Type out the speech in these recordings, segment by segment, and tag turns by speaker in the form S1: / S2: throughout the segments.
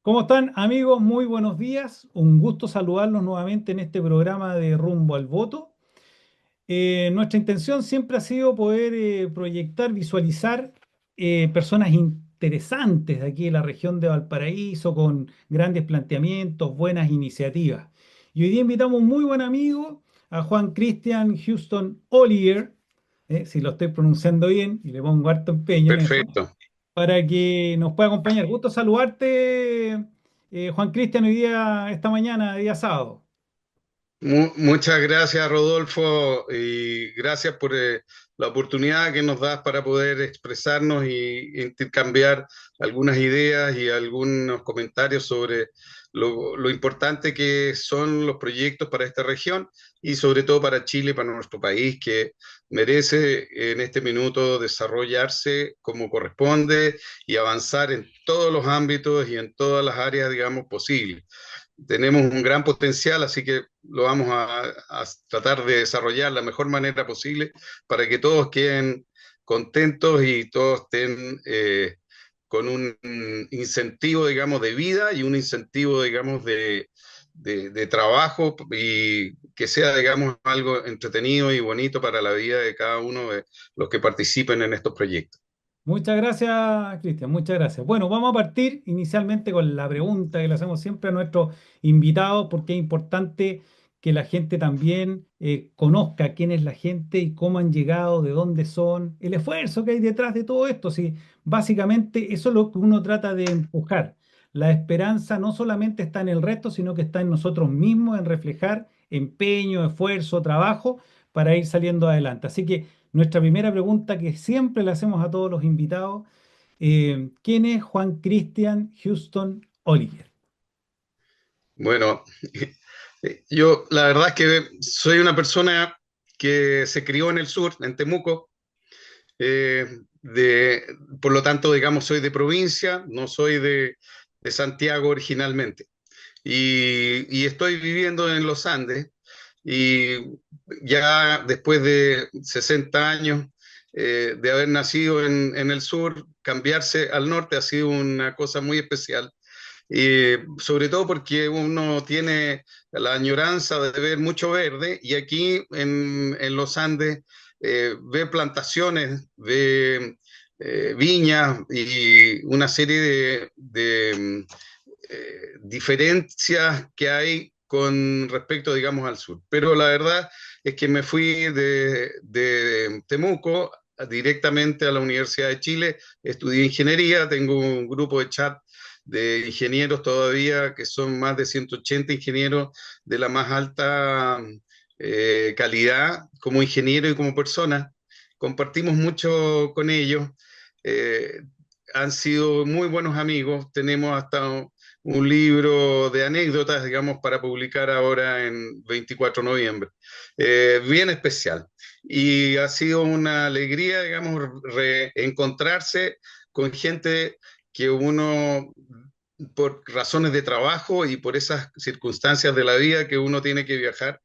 S1: ¿Cómo están, amigos? Muy buenos días. Un gusto saludarlos nuevamente en este programa de Rumbo al Voto. Nuestra intención siempre ha sido poder proyectar, visualizar personas interesantes de aquí de la región de Valparaíso con grandes planteamientos, buenas iniciativas. Y hoy día invitamos a un muy buen amigo, a Juan Christian Houston Oliver, si lo estoy pronunciando bien y le pongo harto empeño en eso
S2: Perfecto.
S1: para que nos pueda acompañar. Gusto saludarte, Juan Cristian, hoy día, esta mañana, día sábado.
S2: Muchas gracias, Rodolfo, y gracias por la oportunidad que nos das para poder expresarnos y intercambiar algunas ideas y algunos comentarios sobre lo importante que son los proyectos para esta región y sobre todo para Chile, para nuestro país, que merece en este minuto desarrollarse como corresponde y avanzar en todos los ámbitos y en todas las áreas, digamos, posibles. Tenemos un gran potencial, así que lo vamos a tratar de desarrollar la mejor manera posible para que todos queden contentos y todos estén con un incentivo, digamos, de vida y un incentivo, digamos, de trabajo y que sea, digamos, algo entretenido y bonito para la vida de cada uno de los que participen en estos proyectos.
S1: Muchas gracias, Cristian, muchas gracias. Bueno, vamos a partir inicialmente con la pregunta que le hacemos siempre a nuestros invitados, porque es importante que la gente también conozca quién es la gente y cómo han llegado, de dónde son, el esfuerzo que hay detrás de todo esto. Sí, básicamente eso es lo que uno trata de empujar. La esperanza no solamente está en el resto, sino que está en nosotros mismos, en reflejar empeño, esfuerzo, trabajo para ir saliendo adelante. Así que nuestra primera pregunta que siempre le hacemos a todos los invitados, ¿quién es Juan Christian Houston Oliver?
S2: Bueno, yo la verdad es que soy una persona que se crió en el sur, en Temuco, eh, de, por lo tanto, digamos, soy de provincia, no soy de Santiago originalmente. Y estoy viviendo en los Andes y ya después de 60 años de haber nacido en el sur, cambiarse al norte ha sido una cosa muy especial, sobre todo porque uno tiene la añoranza de ver mucho verde y aquí en los Andes ve plantaciones, ve viñas y una serie de diferencias que hay con respecto, digamos, al sur. Pero la verdad es que me fui de Temuco directamente a la Universidad de Chile, estudié ingeniería, tengo un grupo de chat de ingenieros todavía, que son más de 180 ingenieros de la más alta calidad como ingeniero y como persona. Compartimos mucho con ellos. Eh, Han sido muy buenos amigos. Tenemos hasta un libro de anécdotas, digamos, para publicar ahora en 24 de noviembre. Bien especial. Y ha sido una alegría, digamos, reencontrarse con gente que uno, por razones de trabajo y por esas circunstancias de la vida que uno tiene que viajar,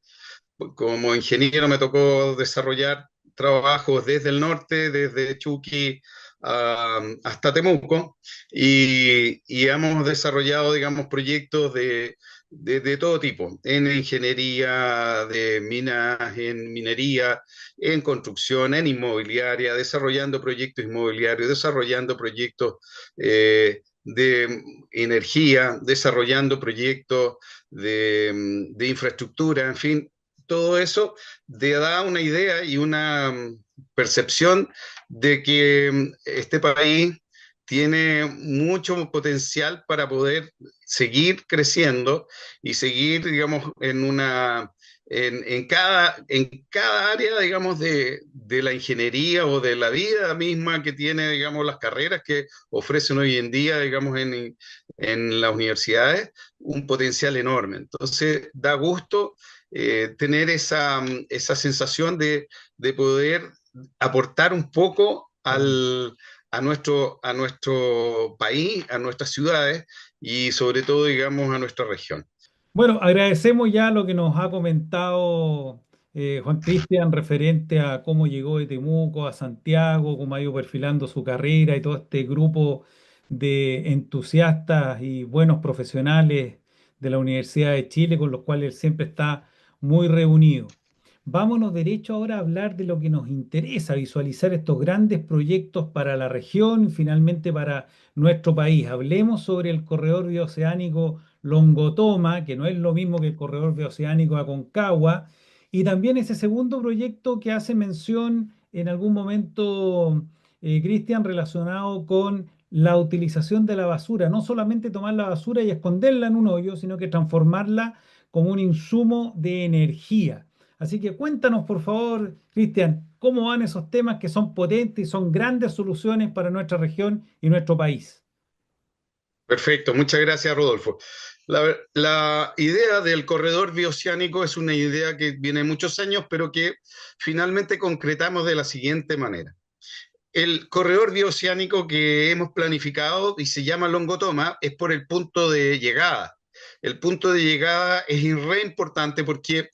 S2: como ingeniero me tocó desarrollar trabajos desde el norte, desde Chuqui hasta Temuco, y hemos desarrollado, digamos, proyectos de todo tipo, en ingeniería de minas, en minería, en construcción, en inmobiliaria, desarrollando proyectos inmobiliarios, desarrollando proyectos de energía, desarrollando proyectos de infraestructura, en fin, todo eso te da una idea y una percepción de que este país tiene mucho potencial para poder seguir creciendo y seguir, digamos, en cada área, digamos, de la ingeniería o de la vida misma que tiene, digamos, las carreras que ofrecen hoy en día, digamos, en las universidades, un potencial enorme. Entonces, da gusto tener esa sensación de poder aportar un poco
S1: Claro.
S2: a nuestro país, a nuestras ciudades y sobre todo, digamos, a nuestra región.
S1: Bueno, agradecemos ya lo que nos ha comentado Juan Cristian referente a cómo llegó de Temuco a Santiago, cómo ha ido perfilando su carrera y todo este grupo de entusiastas y buenos profesionales de la Universidad de Chile, con los cuales él siempre está muy reunido. Vámonos derecho ahora a hablar de lo que nos interesa, visualizar estos grandes proyectos para la región y finalmente para nuestro país. Hablemos sobre el corredor bioceánico Longotoma, que no es lo mismo que el corredor bioceánico Aconcagua, y también ese segundo proyecto que hace mención en algún momento, Cristian, relacionado con la utilización de la basura, no solamente tomar la basura y esconderla en un hoyo, sino que transformarla como un insumo de energía. Así que cuéntanos, por favor, Cristian, cómo van esos temas que son potentes y son grandes soluciones para nuestra región y nuestro país.
S2: Perfecto, muchas gracias, Rodolfo. La idea del corredor bioceánico es una idea que viene de muchos años, pero que finalmente concretamos de la siguiente manera. El corredor bioceánico que hemos planificado y se llama Longotoma es por el punto de llegada. El punto de llegada es re importante porque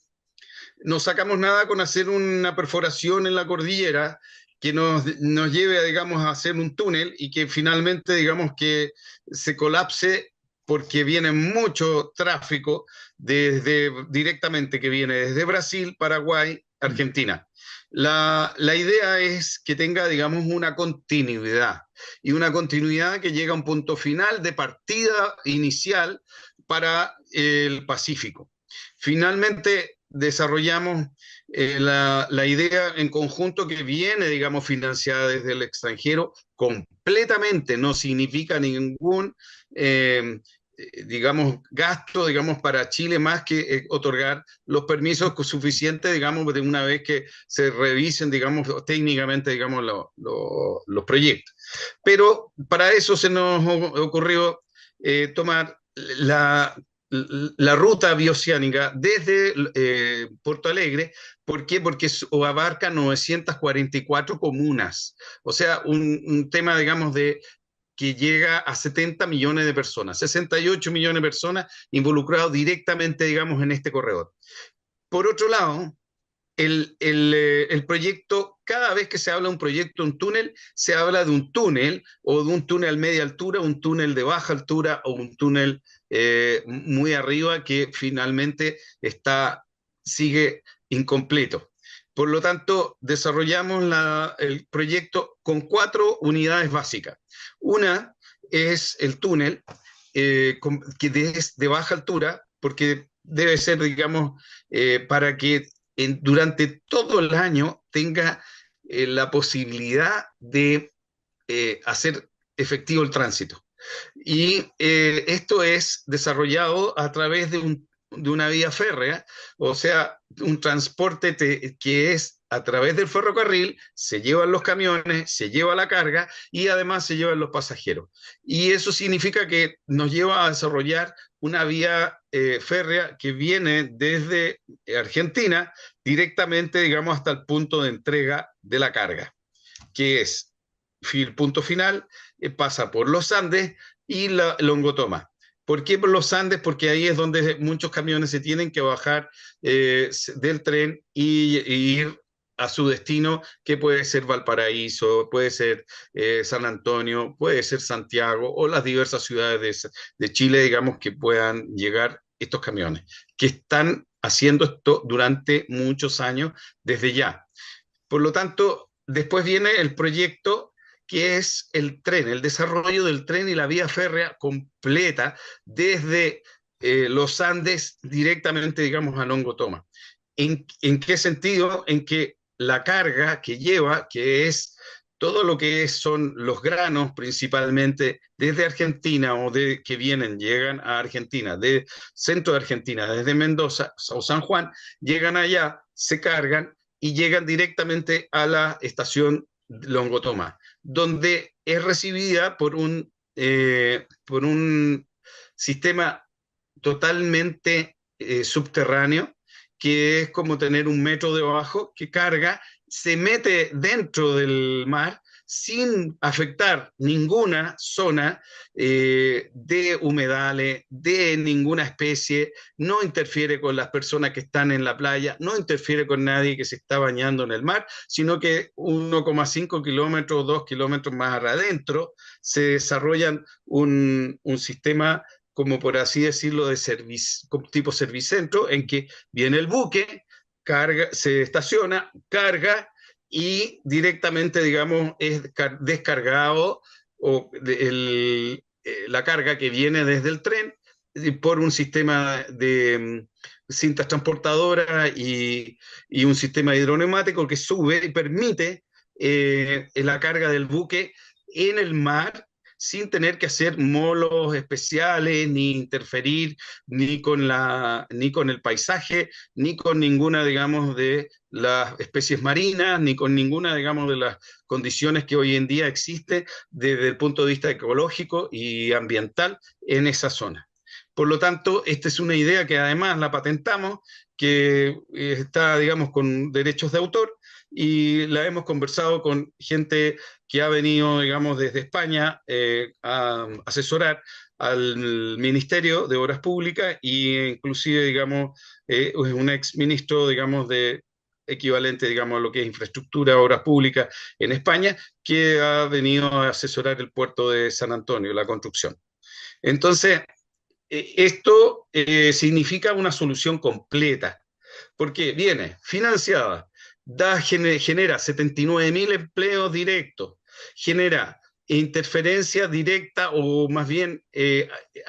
S2: no sacamos nada con hacer una perforación en la cordillera que nos lleve, digamos, a hacer un túnel y que finalmente, digamos, que se colapse porque viene mucho tráfico directamente que viene desde Brasil, Paraguay, Argentina. La idea es que tenga, digamos, una continuidad y una continuidad que llega a un punto final de partida inicial para el Pacífico. Finalmente, desarrollamos la idea en conjunto que viene, digamos, financiada desde el extranjero completamente, no significa ningún, digamos, gasto, digamos, para Chile más que otorgar los permisos suficientes, digamos, de una vez que se revisen, digamos, técnicamente, digamos, los proyectos. Pero para eso se nos ocurrió tomar la ruta bioceánica desde Porto Alegre. ¿Por qué? Porque abarca 944 comunas. O sea, un tema, digamos, de que llega a 70 millones de personas, 68 millones de personas involucrados directamente, digamos, en este corredor. Por otro lado, el proyecto, cada vez que se habla de un proyecto, un túnel, se habla de un túnel o de un túnel media altura, un túnel de baja altura o un túnel muy arriba que finalmente sigue incompleto. Por lo tanto, desarrollamos el proyecto con 4 unidades básicas. Una es el túnel, que es de baja altura, porque debe ser, digamos, para que durante todo el año tenga la posibilidad de hacer efectivo el tránsito. Y esto es desarrollado a través de una vía férrea, o sea, un transporte que es a través del ferrocarril, se llevan los camiones, se lleva la carga y además se llevan los pasajeros. Y eso significa que nos lleva a desarrollar una vía férrea que viene desde Argentina directamente, digamos, hasta el punto de entrega de la carga, que es el punto final, pasa por los Andes y la Longotoma. ¿Por qué por los Andes? Porque ahí es donde muchos camiones se tienen que bajar del tren y ir a su destino, que puede ser Valparaíso, puede ser San Antonio, puede ser Santiago o las diversas ciudades de Chile, digamos, que puedan llegar estos camiones, que están haciendo esto durante muchos años desde ya. Por lo tanto, después viene el proyecto que es el tren, el desarrollo del tren y la vía férrea completa desde los Andes directamente, digamos, a Longotoma. ¿En qué sentido? En que la carga que lleva, que es todo lo que son los granos principalmente desde Argentina o que llegan a Argentina, de centro de Argentina, desde Mendoza o San Juan, llegan allá, se cargan y llegan directamente a la estación Longotoma, donde es recibida por un sistema totalmente subterráneo, que es como tener un metro debajo, que carga, se mete dentro del mar, sin afectar ninguna zona de humedales, de ninguna especie, no interfiere con las personas que están en la playa, no interfiere con nadie que se está bañando en el mar, sino que 1,5 kilómetros, 2 kilómetros más adentro se desarrollan un sistema, como por así decirlo, de tipo servicentro, en que viene el buque, carga, se estaciona, carga y directamente, digamos, es descargado o la carga que viene desde el tren por un sistema de cintas transportadoras y un sistema hidroneumático que sube y permite la carga del buque en el mar sin tener que hacer molos especiales, ni interferir ni con el paisaje, ni con ninguna, digamos, de las especies marinas, ni con ninguna, digamos, de las condiciones que hoy en día existen desde el punto de vista ecológico y ambiental en esa zona. Por lo tanto, esta es una idea que además la patentamos, que está, digamos, con derechos de autor, y la hemos conversado con gente que ha venido, digamos, desde España a asesorar al Ministerio de Obras Públicas e inclusive, digamos, es un ex ministro, digamos, de equivalente, digamos, a lo que es infraestructura, obras públicas en España, que ha venido a asesorar el puerto de San Antonio, la construcción. Entonces, esto significa una solución completa, porque viene financiada, genera 79.000 empleos directos, genera interferencia directa o más bien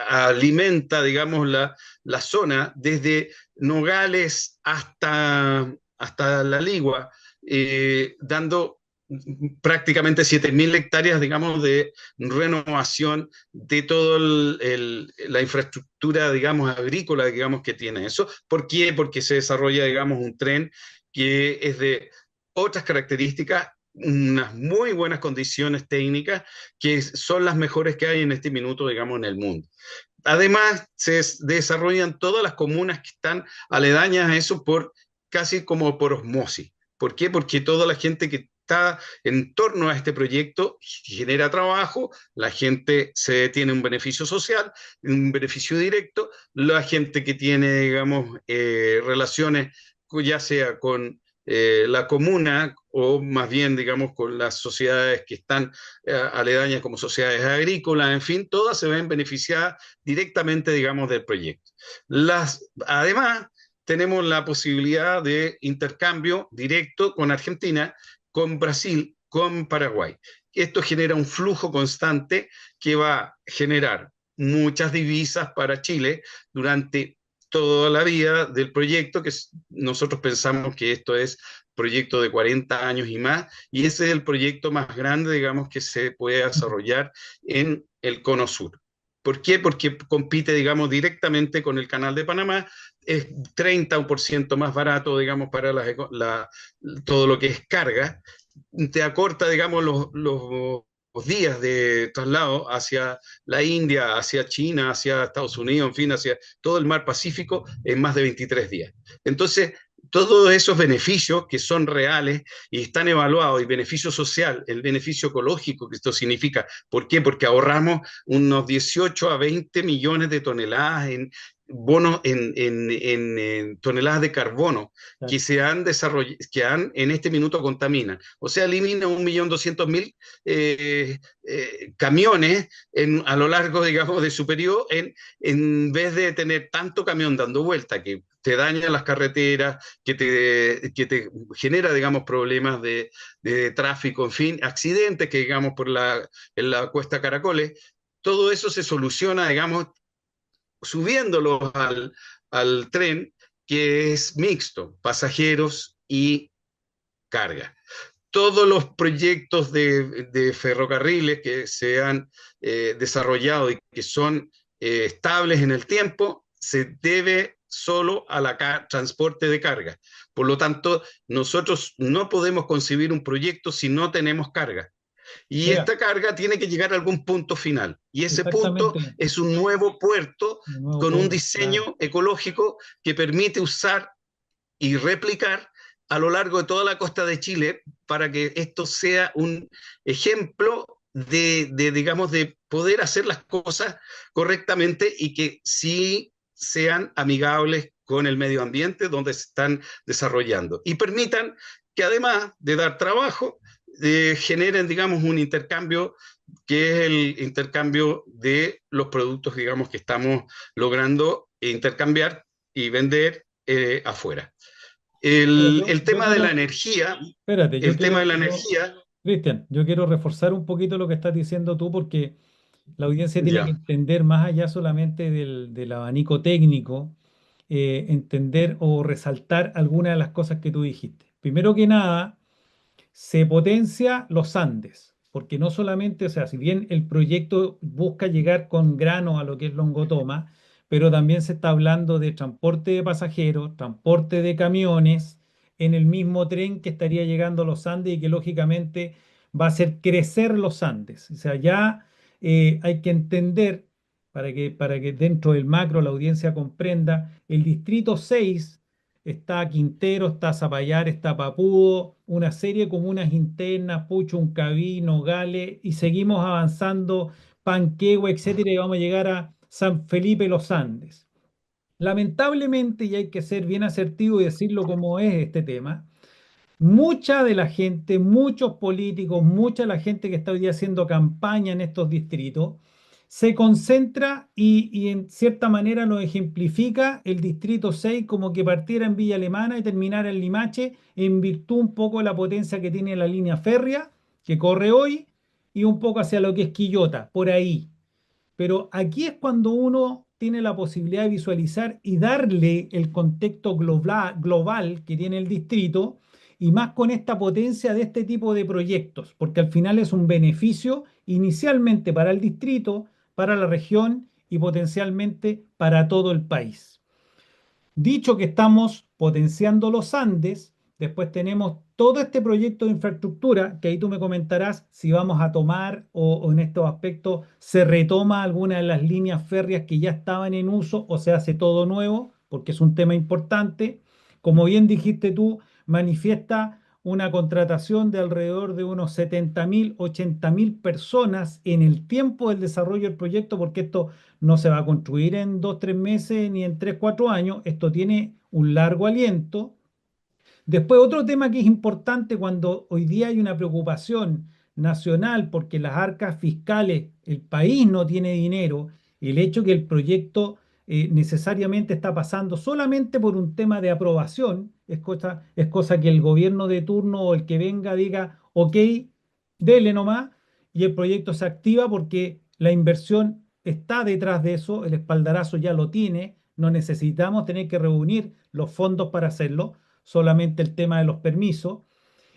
S2: alimenta, digamos, la zona desde Nogales hasta La Ligua, dando prácticamente 7.000 hectáreas, digamos, de renovación de toda la infraestructura, digamos, agrícola, digamos, que tiene eso. ¿Por qué? Porque se desarrolla, digamos, un tren que es de otras características, unas muy buenas condiciones técnicas, que son las mejores que hay en este minuto, digamos, en el mundo. Además, se desarrollan todas las comunas que están aledañas a eso casi como por osmosis. ¿Por qué? Porque toda la gente que está en torno a este proyecto genera trabajo, la gente tiene un beneficio social, un beneficio directo, la gente que tiene, digamos, relaciones ya sea con la comuna o más bien, digamos, con las sociedades que están aledañas como sociedades agrícolas, en fin, todas se ven beneficiadas directamente, digamos, del proyecto. Además, tenemos la posibilidad de intercambio directo con Argentina, con Brasil, con Paraguay. Esto genera un flujo constante que va a generar muchas divisas para Chile durante toda la vida del proyecto, que nosotros pensamos que esto es proyecto de 40 años y más, y ese es el proyecto más grande, digamos, que se puede desarrollar en el Cono Sur. ¿Por qué? Porque compite, digamos, directamente con el Canal de Panamá, es 30% más barato, digamos, para todo lo que es carga, te acorta, digamos, los días de traslado hacia la India, hacia China, hacia Estados Unidos, en fin, hacia todo el mar Pacífico en más de 23 días. Entonces, todos esos beneficios que son reales y están evaluados, y beneficio social, el beneficio ecológico que esto significa. ¿Por qué? Porque ahorramos unos 18 a 20 millones de toneladas en bonos, en toneladas de carbono que se han desarrollado, en este minuto contaminan. O sea, elimina 1.200.000 camiones a lo largo, digamos, de su periodo, en vez de tener tanto camión dando vuelta que te daña las carreteras, que te genera, digamos, problemas de tráfico, en fin, accidentes que, digamos, en la Cuesta Caracoles. Todo eso se soluciona, digamos, subiéndolos al tren, que es mixto, pasajeros y carga. Todos los proyectos de ferrocarriles que se han desarrollado y que son estables en el tiempo, se debe solo a la transporte de carga. Por lo tanto, nosotros no podemos concebir un proyecto si no tenemos carga. Y
S1: Mira,
S2: esta carga tiene que llegar a algún punto final. Y ese punto
S1: exactamente,
S2: es un nuevo puerto
S1: de nuevo
S2: con un
S1: puerto, claro.
S2: diseño ecológico que permite usar y replicar a lo largo de toda la costa de Chile para que esto sea un ejemplo digamos, de poder hacer las cosas correctamente y que sí sean amigables con el medio ambiente donde se están desarrollando y permitan que además de dar trabajo, generen, digamos, un intercambio que es el intercambio de los productos, digamos, que estamos logrando intercambiar y vender afuera.
S1: Mira,
S2: El tema de la energía,
S1: espérate,
S2: el tema de la energía,
S1: Cristian, yo quiero reforzar un poquito lo que estás diciendo tú porque la audiencia tiene que
S2: ya,
S1: entender más allá solamente del abanico técnico, entender o resaltar algunas de las cosas que tú dijiste. Primero que nada, se potencia los Andes, porque no solamente, o sea, si bien el proyecto busca llegar con grano a lo que es Longotoma, pero también se está hablando de transporte de pasajeros, transporte de camiones en el mismo tren que estaría llegando a los Andes y que lógicamente va a hacer crecer los Andes. O sea, ya hay que entender, para que dentro del macro la audiencia comprenda, el distrito 6 está Quintero, está Zapallar, está Papudo, una serie de comunas internas, Puchuncaví, Nogales, y seguimos avanzando, Panquehue, etcétera, y vamos a llegar a San Felipe Los Andes. Lamentablemente, y hay que ser bien asertivo y decirlo como es este tema, mucha de la gente, muchos políticos, mucha de la gente que está hoy día haciendo campaña en estos distritos, se concentra y en cierta manera lo ejemplifica el distrito 6 como que partiera en Villa Alemana y terminara en Limache en virtud un poco de la potencia que tiene la línea férrea que corre hoy y un poco hacia lo que es Quillota, por ahí. Pero aquí es cuando uno tiene la posibilidad de visualizar y darle el contexto global que tiene el distrito y más con esta potencia de este tipo de proyectos, porque al final es un beneficio inicialmente para el distrito, para la región y potencialmente para todo el país. Dicho que estamos potenciando los Andes, después tenemos todo este proyecto de infraestructura, que ahí tú me comentarás si vamos a tomar o en estos aspectos se retoma alguna de las líneas férreas que ya estaban en uso o se hace todo nuevo, porque es un tema importante. Como bien dijiste tú, manifiesta una contratación de alrededor de unos 70.000, 80.000 personas en el tiempo del desarrollo del proyecto, porque esto no se va a construir en 2, 3 meses ni en 3, 4 años. Esto tiene un largo aliento. Después, otro tema que es importante cuando hoy día hay una preocupación nacional porque las arcas fiscales, el país no tiene dinero, el hecho que el proyecto necesariamente está pasando solamente por un tema de aprobación, es cosa que el gobierno de turno o el que venga diga, ok, dele nomás, y el proyecto se activa porque la inversión está detrás de eso, el espaldarazo ya lo tiene, no necesitamos tener que reunir los fondos para hacerlo, solamente el tema de los permisos.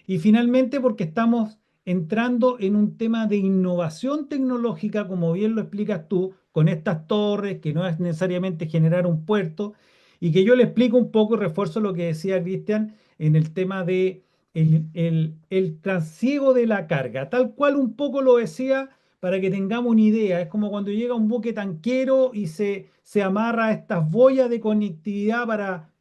S1: Y finalmente porque estamos entrando en un tema de innovación tecnológica, como bien lo explicas tú, con estas torres, que no es necesariamente generar un puerto, y que yo le explico un poco y refuerzo lo que decía Cristian en el tema de el trasiego de la carga, tal cual un poco lo decía para que tengamos una idea. Es como cuando llega un buque tanquero y se amarra a estas boyas de conectividad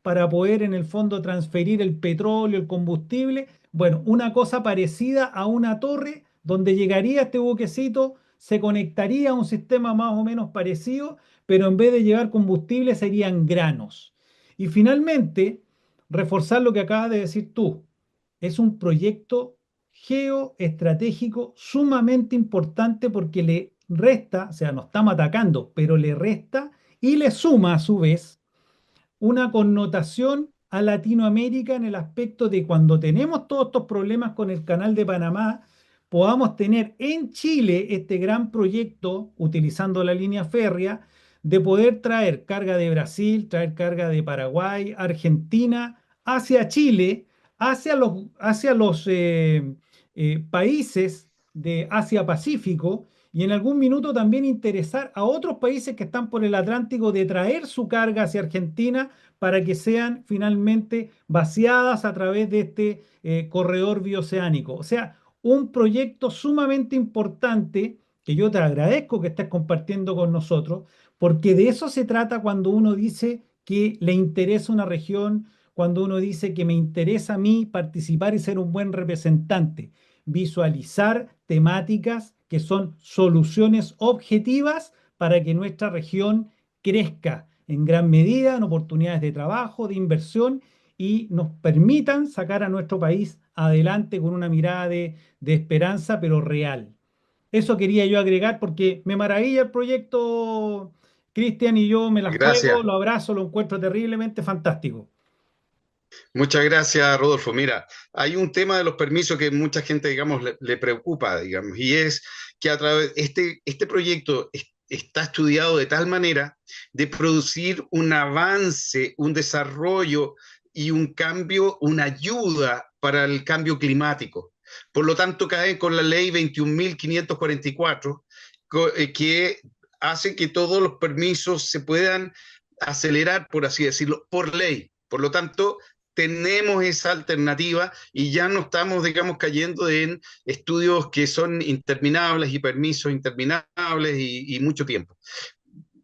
S1: para poder en el fondo transferir el petróleo, el combustible. Bueno, una cosa parecida a una torre donde llegaría este buquecito, se conectaría a un sistema más o menos parecido, pero en vez de llevar combustible serían granos. Y finalmente, reforzar lo que acabas de decir tú, es un proyecto geoestratégico sumamente importante porque le resta, o sea, no estamos atacando, pero le resta y le suma a su vez una connotación a Latinoamérica en el aspecto de cuando tenemos todos estos problemas con el canal de Panamá, podamos tener en Chile este gran proyecto utilizando la línea férrea de poder traer carga de Brasil, traer carga de Paraguay, Argentina, hacia Chile, hacia los países de Asia-Pacífico y en algún minuto también interesar a otros países que están por el Atlántico de traer su carga hacia Argentina para que sean finalmente vaciadas a través de este corredor bioceánico. O sea, un proyecto sumamente importante que yo te agradezco que estés compartiendo con nosotros, porque de eso se trata cuando uno dice que le interesa una región, cuando uno dice que me interesa a mí participar y ser un buen representante, visualizar temáticas que son soluciones objetivas para que nuestra región crezca en gran medida en oportunidades de trabajo, de inversión y nos permitan sacar a nuestro país adelante con una mirada de esperanza, pero real. Eso quería yo agregar porque me maravilla el proyecto, Cristian, y yo me la juego,
S2: Gracias.
S1: lo abrazo, lo encuentro terriblemente fantástico.
S2: Muchas gracias, Rodolfo. Mira, hay un tema de los permisos que mucha gente, digamos, le preocupa, digamos, y es que a través este proyecto está estudiado de tal manera de producir un avance, un desarrollo y un cambio, una ayuda para el cambio climático. Por lo tanto, cae con la ley 21.544, que hace que todos los permisos se puedan acelerar, por así decirlo, por ley. Por lo tanto, tenemos esa alternativa y ya no estamos, digamos, cayendo en estudios que son interminables y permisos interminables y mucho tiempo.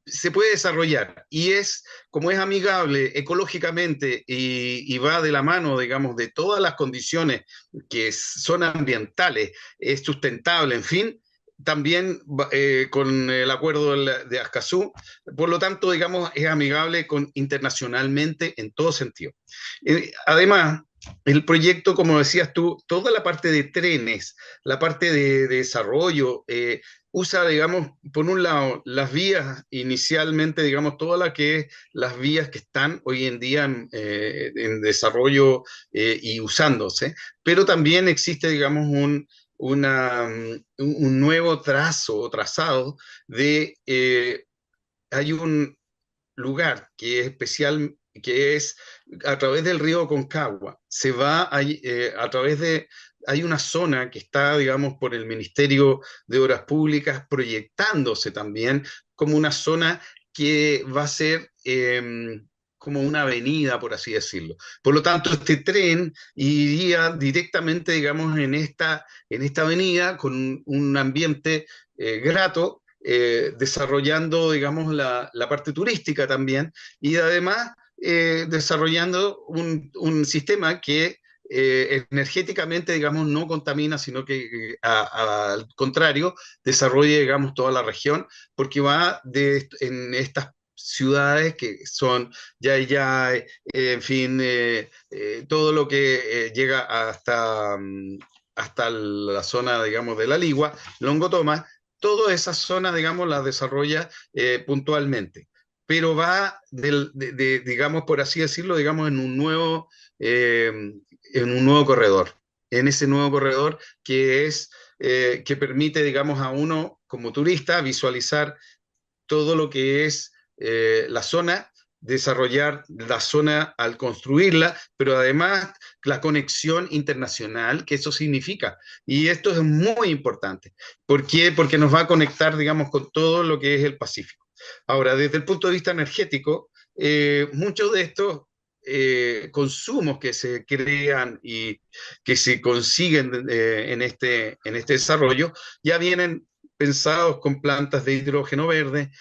S2: Se puede desarrollar y es, como es amigable ecológicamente y va de la mano, digamos, de todas las condiciones que son ambientales, es sustentable, en fin, también con el acuerdo de Escazú, por lo tanto, digamos, es amigable internacionalmente en todo sentido. Además, el proyecto, como decías tú, toda la parte de trenes, la parte de desarrollo, usa, digamos, por un lado, las vías inicialmente, digamos, todas las que las vías que están hoy en día en desarrollo y usándose, pero también existe, digamos, un nuevo trazo o trazado de, hay un lugar que es especial, que es a través del río Concagua. Se va a través de, hay una zona que está, digamos, por el Ministerio de Obras Públicas proyectándose también como una zona que va a ser como una avenida, por así decirlo. Por lo tanto, este tren iría directamente, digamos, en esta avenida con un ambiente grato, desarrollando, digamos, la parte turística también y además desarrollando sistema que energéticamente, digamos, no contamina, sino que al contrario, desarrolle, digamos, toda la región, porque va en estas ciudades que son en fin, todo lo que llega hasta la zona, digamos, de la Ligua, Longotomas, toda esa zona, digamos, la desarrolla puntualmente, pero va, digamos, por así decirlo, digamos, en un nuevo corredor, en ese nuevo corredor que permite, digamos, a uno como turista visualizar todo lo que es la zona, desarrollar la zona al construirla, pero además la conexión internacional que eso significa. Y esto es muy importante. ¿Por qué? Porque nos va a conectar, digamos, con todo lo que es el Pacífico. Ahora, desde el punto de vista energético, muchos de estos consumos que se crean y que se consiguen en este desarrollo ya vienen pensados con plantas de hidrógeno verde,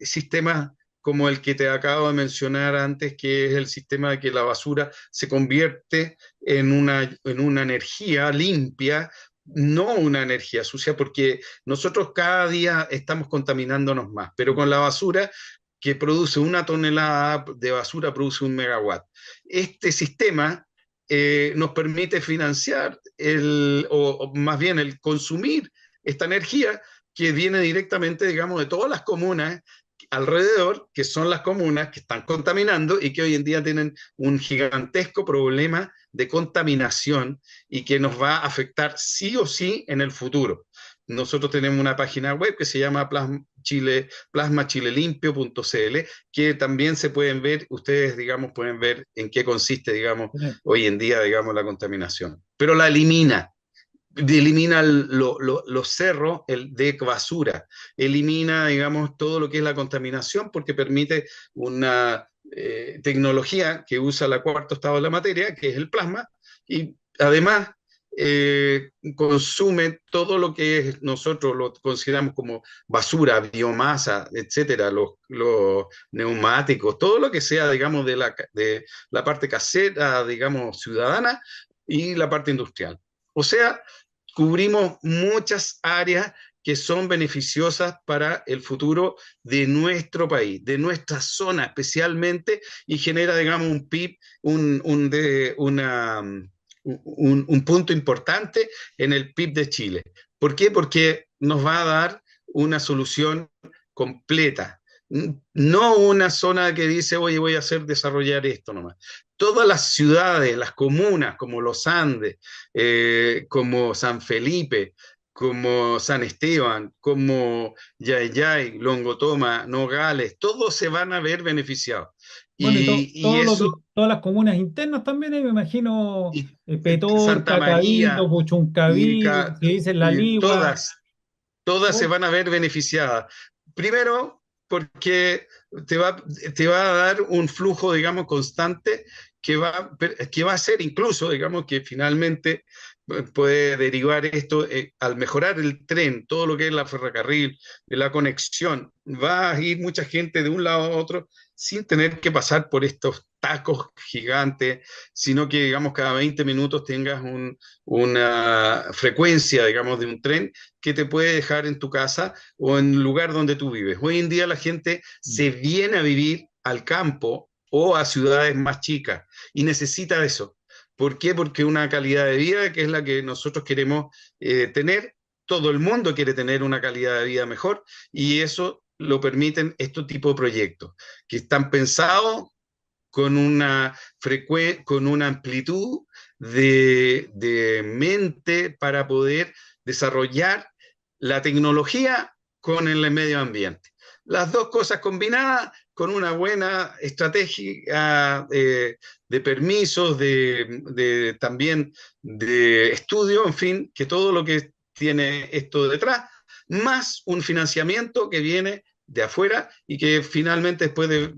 S2: sistemas como el que te acabo de mencionar antes, que es el sistema de que la basura se convierte en una energía limpia, no una energía sucia, porque nosotros cada día estamos contaminándonos más, pero con la basura que produce una tonelada de basura, produce un megawatt. Este sistema nos permite financiar o más bien el consumir esta energía que viene directamente, digamos, de todas las comunas alrededor, que son las comunas que están contaminando y que hoy en día tienen un gigantesco problema de contaminación y que nos va a afectar sí o sí en el futuro. Nosotros tenemos una página web que se llama plasmachilelimpio.cl, que también se pueden ver, ustedes, digamos, pueden ver en qué consiste, digamos, hoy en día, digamos, la contaminación. Pero la elimina los cerros de basura, elimina, digamos, todo lo que es la contaminación porque permite una tecnología que usa el cuarto estado de la materia, que es el plasma, y además consume todo lo que nosotros lo consideramos como basura, biomasa, etcétera, los neumáticos, todo lo que sea, digamos, de la parte casera, digamos, ciudadana y la parte industrial. O sea, cubrimos muchas áreas que son beneficiosas para el futuro de nuestro país, de nuestra zona especialmente, y genera, digamos, un PIB, un punto importante en el PIB de Chile. ¿Por qué? Porque nos va a dar una solución completa, no una zona que dice, oye, voy a hacer desarrollar esto nomás. Todas las ciudades, las comunas, como Los Andes, como San Felipe, como San Esteban, como Yayay, Longotoma, Nogales, todos se van a ver beneficiados.
S1: Bueno, y
S2: Y eso,
S1: todas las comunas internas también, me imagino,
S2: y Santa
S1: Petorca,
S2: María,
S1: Cabildo,
S2: y,
S1: Puchuncaví, se dice La Ligua.
S2: todas se
S1: Oh,
S2: van a ver beneficiadas. Primero, porque te va, te va a dar un flujo, digamos, constante que va a ser incluso, digamos, que finalmente puede derivar esto, al mejorar el tren, todo lo que es la ferrocarril, la conexión, va a ir mucha gente de un lado a otro sin tener que pasar por estos tacos gigantes, sino que, digamos, cada 20 minutos tengas una frecuencia, digamos, de un tren que te puede dejar en tu casa o en el lugar donde tú vives. Hoy en día la gente se viene a vivir al campo o a ciudades más chicas y necesita eso. ¿Por qué? Porque una calidad de vida que es la que nosotros queremos tener, todo el mundo quiere tener una calidad de vida mejor y eso lo permiten estos tipos de proyectos que están pensados con una amplitud de mente para poder desarrollar la tecnología con el medio ambiente. Las dos cosas combinadas con una buena estrategia de permisos, también de estudio, en fin, que todo lo que tiene esto detrás, más un financiamiento que viene de afuera y que finalmente después de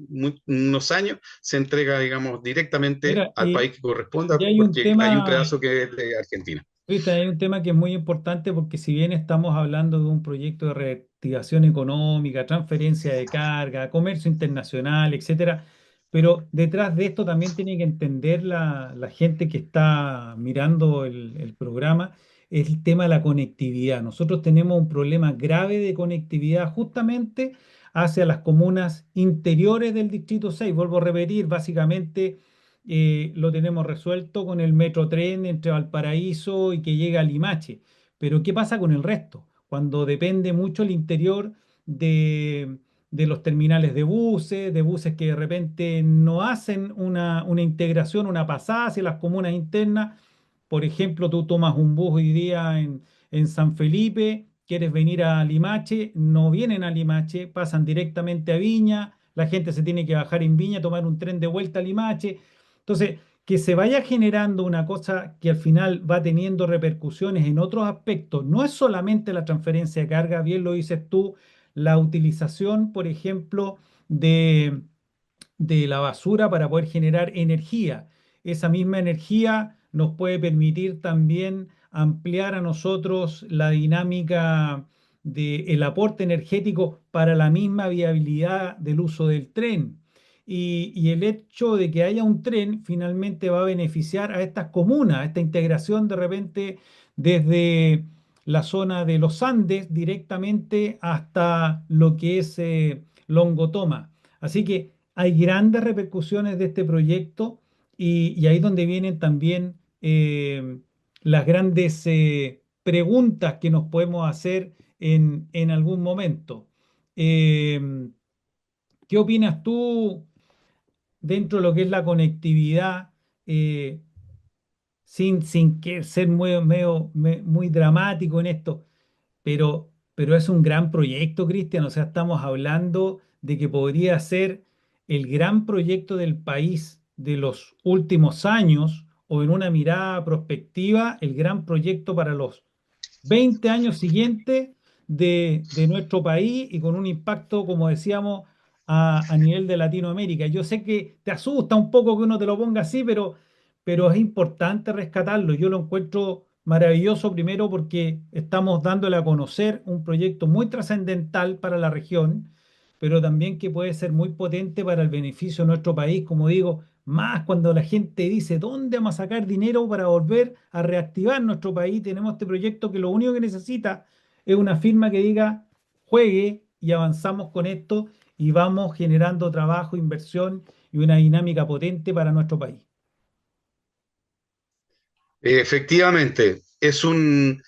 S2: unos años se entrega, digamos, directamente
S1: mira,
S2: al país que corresponda,
S1: y hay un
S2: porque hay un
S1: tema,
S2: pedazo que es de Argentina.
S1: Cristian, hay un tema que es muy importante porque si bien estamos hablando de un proyecto de reactivación económica, transferencia de carga, comercio internacional, etcétera, pero detrás de esto también tiene que entender la gente que está mirando el programa, es el tema de la conectividad. Nosotros tenemos un problema grave de conectividad justamente hacia las comunas interiores del Distrito 6. Vuelvo a repetir, básicamente lo tenemos resuelto con el metro tren entre Valparaíso y que llega a Limache. Pero ¿qué pasa con el resto? Cuando depende mucho el interior de, de los terminales de buses que de repente no hacen una integración, una pasada hacia las comunas internas. Por ejemplo, tú tomas un bus hoy día en San Felipe, quieres venir a Limache, no vienen a Limache, pasan directamente a Viña, la gente se tiene que bajar en Viña, tomar un tren de vuelta a Limache. Entonces, que se vaya generando una cosa que al final va teniendo repercusiones en otros aspectos, no es solamente la transferencia de carga, bien lo dices tú, la utilización, por ejemplo, de, de la basura para poder generar energía. Esa misma energía nos puede permitir también ampliar a nosotros la dinámica del aporte energético para la misma viabilidad del uso del tren. Y el hecho de que haya un tren finalmente va a beneficiar a estas comunas, a esta integración de repente desde la zona de los Andes directamente hasta lo que es Longotoma. Así que hay grandes repercusiones de este proyecto y ahí es donde vienen también las grandes preguntas que nos podemos hacer en algún momento. Eh, ¿Qué opinas tú dentro de lo que es la conectividad? eh, sin que ser muy dramático en esto, pero es un gran proyecto, Cristian. O sea, estamos hablando de que podría ser el gran proyecto del país de los últimos años o en una mirada prospectiva, el gran proyecto para los 20 años siguientes de nuestro país y con un impacto, como decíamos, a nivel de Latinoamérica. Yo sé que te asusta un poco que uno te lo ponga así, pero es importante rescatarlo. Yo lo encuentro maravilloso primero porque estamos dándole a conocer un proyecto muy trascendental para la región, pero también que puede ser muy potente para el beneficio de nuestro país, como digo, más cuando la gente dice, ¿dónde vamos a sacar dinero para volver a reactivar nuestro país? Tenemos este proyecto que lo único que necesita es una firma que diga, juegue y avanzamos con esto y vamos generando trabajo, inversión y una dinámica potente para nuestro país.
S2: Efectivamente, es un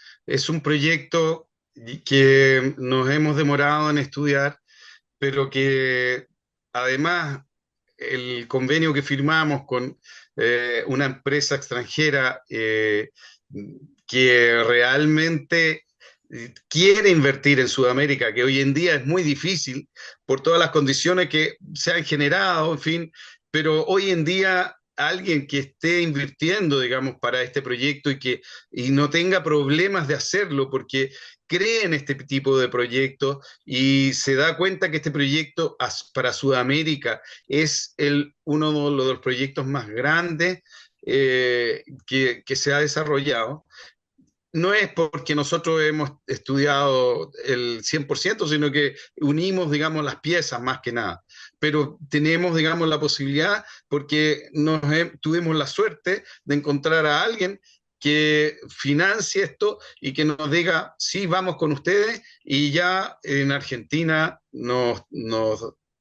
S2: proyecto que nos hemos demorado en estudiar, pero que además el convenio que firmamos con una empresa extranjera que realmente quiere invertir en Sudamérica, que hoy en día es muy difícil por todas las condiciones que se han generado, en fin, pero hoy en día alguien que esté invirtiendo, digamos, para este proyecto y no tenga problemas de hacerlo, porque cree en este tipo de proyectos y se da cuenta que este proyecto para Sudamérica es uno de los proyectos más grandes que se ha desarrollado. No es porque nosotros hemos estudiado el 100%, sino que unimos, digamos, las piezas más que nada. Pero tenemos, digamos, la posibilidad porque tuvimos la suerte de encontrar a alguien que financie esto y que nos diga, sí, vamos con ustedes. Y ya en Argentina nos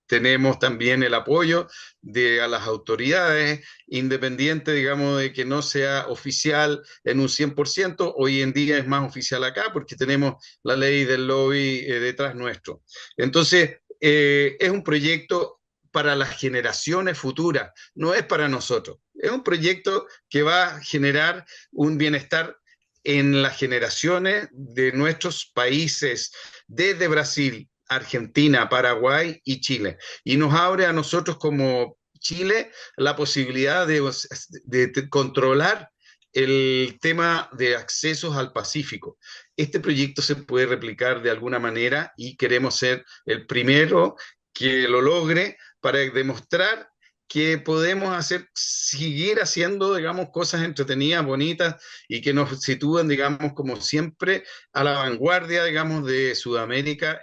S2: tenemos también el apoyo de a las autoridades, independiente, digamos, de que no sea oficial en un 100%. Hoy en día es más oficial acá porque tenemos la ley del lobby detrás nuestro. Entonces, es un proyecto para las generaciones futuras, no es para nosotros. Es un proyecto que va a generar un bienestar en las generaciones de nuestros países, desde Brasil, Argentina, Paraguay y Chile. Y nos abre a nosotros como Chile la posibilidad de controlar el tema de accesos al Pacífico. Este proyecto se puede replicar de alguna manera y queremos ser el primero que lo logre para demostrar que podemos seguir haciendo, digamos, cosas entretenidas, bonitas y que nos sitúen, digamos, como siempre a la vanguardia, digamos, de Sudamérica,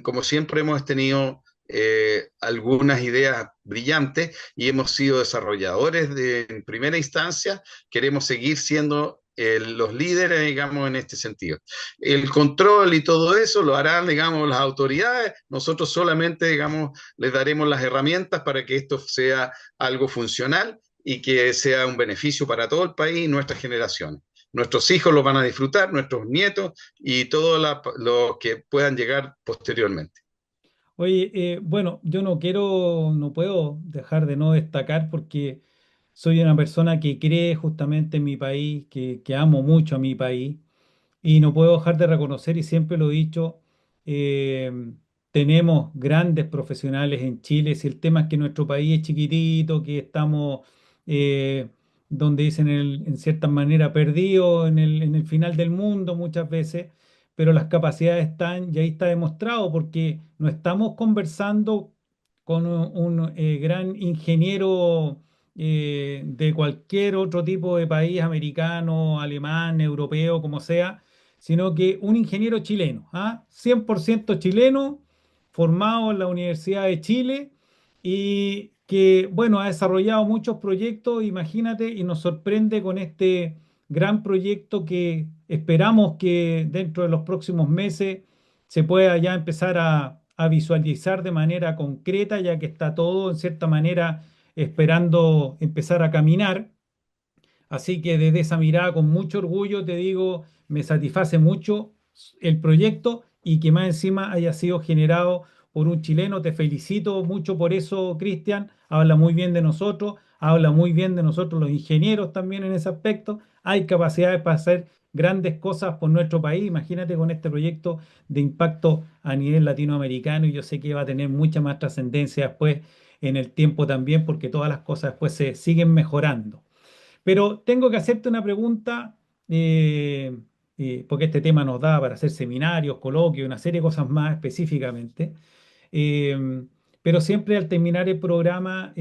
S2: como siempre hemos tenido algunas ideas brillantes y hemos sido desarrolladores en primera instancia, queremos seguir siendo los líderes, digamos, en este sentido. El control y todo eso lo harán, digamos, las autoridades. Nosotros solamente, digamos, les daremos las herramientas para que esto sea algo funcional y que sea un beneficio para todo el país y nuestras generaciones. Nuestros hijos lo van a disfrutar, nuestros nietos y todo lo que puedan llegar posteriormente.
S1: Oye, bueno, yo no puedo dejar de no destacar porque soy una persona que cree justamente en mi país, que amo mucho a mi país. Y no puedo dejar de reconocer, y siempre lo he dicho, eh, tenemos grandes profesionales en Chile. Si el tema es que nuestro país es chiquitito, que estamos, eh, donde dicen en cierta manera, perdidos en el final del mundo muchas veces, pero las capacidades están, y ahí está demostrado, porque no estamos conversando con un gran ingeniero de cualquier otro tipo de país, americano, alemán, europeo, como sea, sino que un ingeniero chileno, ¿ah? 100% chileno, formado en la Universidad de Chile y que, bueno, ha desarrollado muchos proyectos, imagínate, y nos sorprende con este gran proyecto que esperamos que dentro de los próximos meses se pueda ya empezar a visualizar de manera concreta, ya que está todo en cierta manera esperando empezar a caminar. Así que desde esa mirada, con mucho orgullo, te digo, me satisface mucho el proyecto y que más encima haya sido generado por un chileno. Te felicito mucho por eso, Cristian. Habla muy bien de nosotros, habla muy bien de nosotros los ingenieros también en ese aspecto. Hay capacidades para hacer grandes cosas por nuestro país. Imagínate con este proyecto de impacto a nivel latinoamericano y yo sé que va a tener mucha más trascendencia después en el tiempo también porque todas las cosas después se siguen mejorando. Pero tengo que hacerte una pregunta, porque este tema nos da para hacer seminarios, coloquios, una serie de cosas más específicamente. Eh, pero siempre al terminar el programa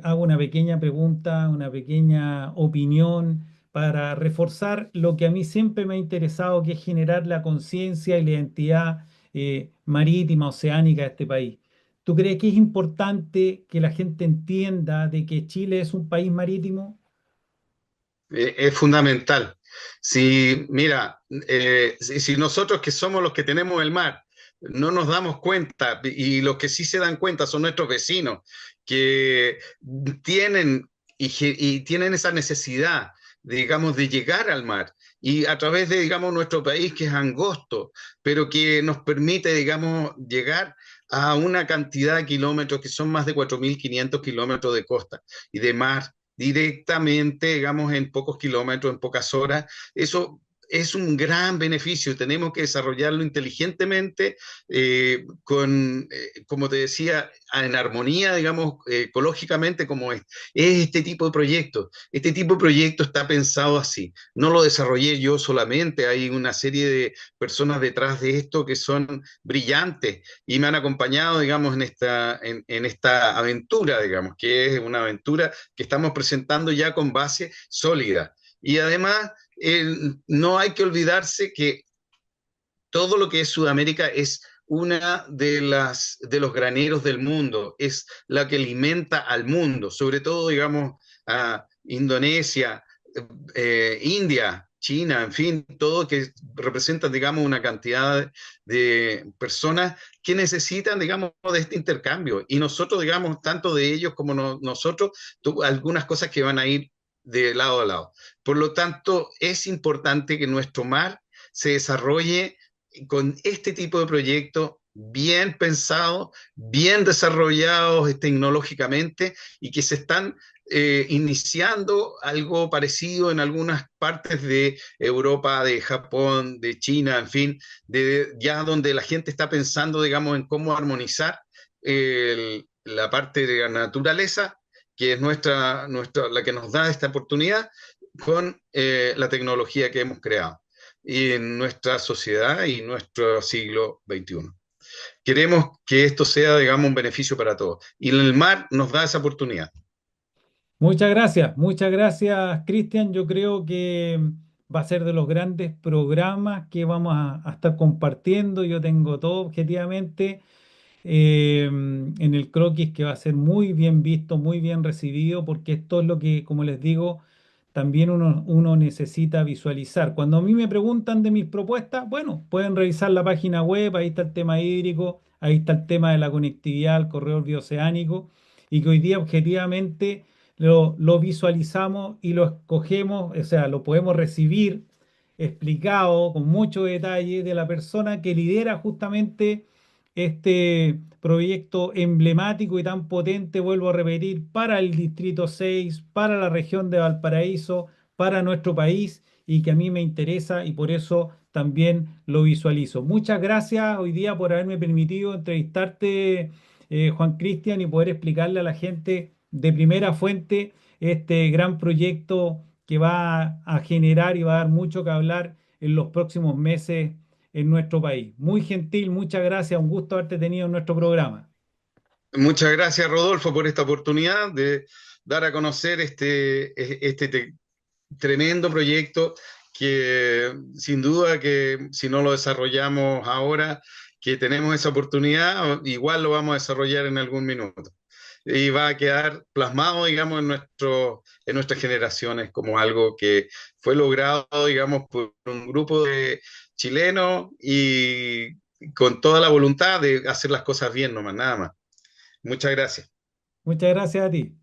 S1: hago una pequeña pregunta, una pequeña opinión para reforzar lo que a mí siempre me ha interesado, que es generar la conciencia y la identidad marítima, oceánica de este país. ¿Tú crees que es importante que la gente entienda de que Chile es un país marítimo?
S2: Es fundamental. Si, mira, si nosotros que somos los que tenemos el mar, no nos damos cuenta, y los que sí se dan cuenta son nuestros vecinos, que tienen y tienen esa necesidad, digamos, de llegar al mar. Y a través de, digamos, nuestro país que es angosto, pero que nos permite, digamos, llegar a una cantidad de kilómetros que son más de 4.500 kilómetros de costa y de mar directamente, digamos, en pocos kilómetros, en pocas horas. Eso es un gran beneficio. Tenemos que desarrollarlo inteligentemente, como te decía, en armonía, digamos, ecológicamente, como es este tipo de proyectos. Este tipo de proyectos está pensado así. No lo desarrollé yo solamente, hay una serie de personas detrás de esto que son brillantes y me han acompañado, digamos, en esta aventura, digamos, que es una aventura que estamos presentando ya con base sólida. Y además, no hay que olvidarse que todo lo que es Sudamérica es una de los graneros del mundo, es la que alimenta al mundo, sobre todo, digamos, a Indonesia, India, China, en fin, todo que representa, digamos, una cantidad de personas que necesitan, digamos, de este intercambio. Y nosotros, digamos, tanto de ellos como nosotros, algunas cosas que van a ir de lado a lado. Por lo tanto, es importante que nuestro mar se desarrolle con este tipo de proyectos bien pensados, bien desarrollados tecnológicamente y que se están iniciando algo parecido en algunas partes de Europa, de Japón, de China, en fin, ya donde la gente está pensando, digamos, en cómo armonizar la parte de la naturaleza, que es la que nos da esta oportunidad, con la tecnología que hemos creado y en nuestra sociedad y nuestro siglo XXI. Queremos que esto sea, digamos, un beneficio para todos. Y el mar nos da esa oportunidad.
S1: Muchas gracias, Cristian. Yo creo que va a ser de los grandes programas que vamos a estar compartiendo. Yo tengo todo objetivamente en el croquis que va a ser muy bien visto, muy bien recibido, porque esto es lo que, como les digo, también uno necesita visualizar. Cuando a mí me preguntan de mis propuestas, bueno, pueden revisar la página web, ahí está el tema hídrico, ahí está el tema de la conectividad al corredor bioceánico, y que hoy día objetivamente lo visualizamos y lo escogemos, o sea, lo podemos recibir explicado con mucho detalle de la persona que lidera justamente este proyecto emblemático y tan potente, vuelvo a repetir, para el Distrito 6, para la región de Valparaíso, para nuestro país y que a mí me interesa y por eso también lo visualizo. Muchas gracias hoy día por haberme permitido entrevistarte, Juan Cristian, y poder explicarle a la gente de primera fuente este gran proyecto que va a generar y va a dar mucho que hablar en los próximos meses en nuestro país. Muy gentil, muchas gracias, un gusto haberte tenido en nuestro programa.
S2: Muchas gracias, Rodolfo, por esta oportunidad de dar a conocer este tremendo proyecto que sin duda que si no lo desarrollamos ahora, que tenemos esa oportunidad, igual lo vamos a desarrollar en algún minuto. Y va a quedar plasmado, digamos, en nuestras generaciones como algo que fue logrado, digamos, por un grupo de chilenos y con toda la voluntad de hacer las cosas bien, nomás, nada más. Muchas gracias.
S1: Muchas gracias a ti.